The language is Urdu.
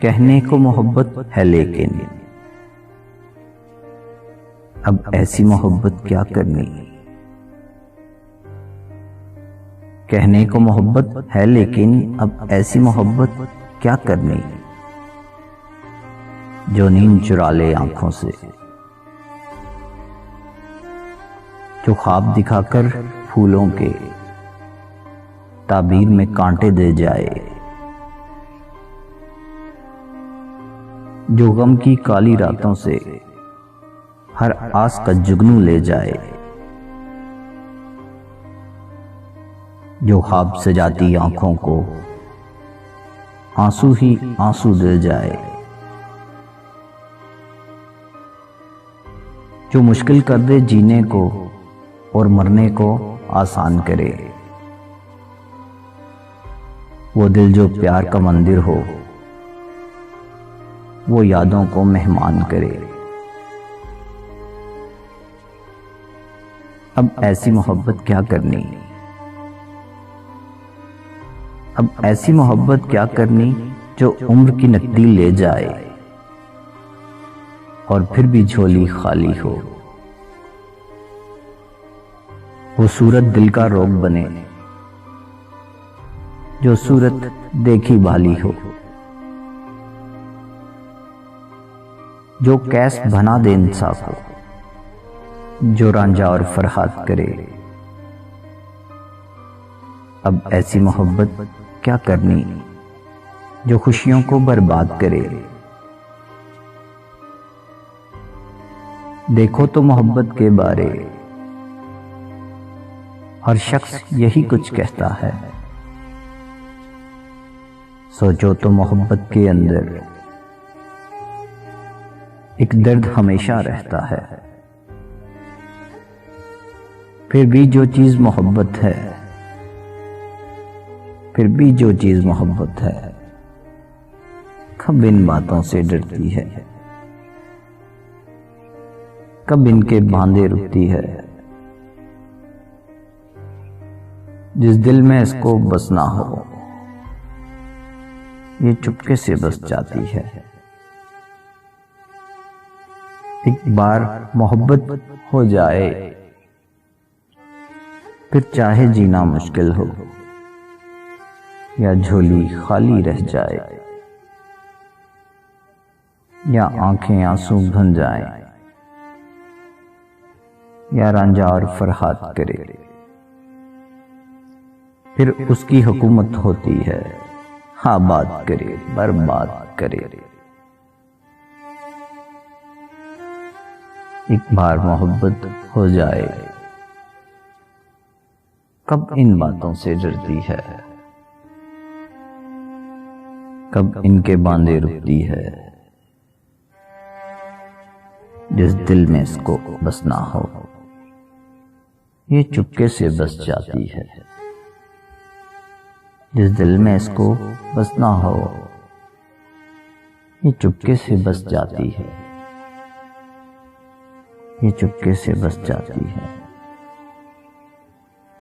کہنے کو محبت ہے لیکن اب ایسی محبت کیا کرنی. کہنے کو محبت ہے لیکن اب ایسی محبت کیا کرنی جو نیند چرا لے آنکھوں سے، جو خواب دکھا کر پھولوں کے تعبیر میں کانٹے دے جائے، جو غم کی کالی راتوں سے ہر آس کا جگنو لے جائے، جو خواب سجاتی آنکھوں کو آنسو ہی آنسو دے جائے، جو مشکل کر دے جینے کو اور مرنے کو آسان کرے، وہ دل جو پیار کا مندر ہو، وہ یادوں کو مہمان کرے. اب ایسی محبت کیا کرنی. اب ایسی محبت کیا کرنی جو عمر کی نقدی لے جائے اور پھر بھی جھولی خالی ہو. وہ صورت دل کا روگ بنے جو صورت دیکھی بھالی ہو، جو کیس بنا دے انصاف کو، جو رانجھا اور فرحات کرے. اب ایسی محبت کیا کرنی جو خوشیوں کو برباد کرے. دیکھو تو محبت کے بارے ہر شخص یہی کچھ کہتا ہے. سوچو تو محبت کے اندر ایک درد ہمیشہ رہتا ہے. پھر بھی جو چیز محبت ہے، پھر بھی جو چیز محبت ہے، کب ان باتوں سے ڈرتی ہے، کب ان کے باندھے رکتی ہے. جس دل میں اس کو بسنا ہو، یہ چپکے سے بس جاتی ہے. ایک بار محبت ہو جائے پھر چاہے جینا مشکل ہو یا جھولی خالی رہ جائے یا آنکھیں آنسو بھن جائیں یا رانجھا اور فرحات کرے، پھر اس کی حکومت ہوتی ہے آباد کرے برباد کرے. ایک بار محبت ہو جائے کب ان باتوں سے ڈرتی ہے، کب ان کے باندھے رکتی ہے. جس دل میں اس کو بسنا ہو، یہ چپکے سے بس جاتی ہے. جس دل میں اس کو بسنا ہو، یہ چپکے سے بس جاتی ہے، یہ چپکے سے بس جاتی ہے.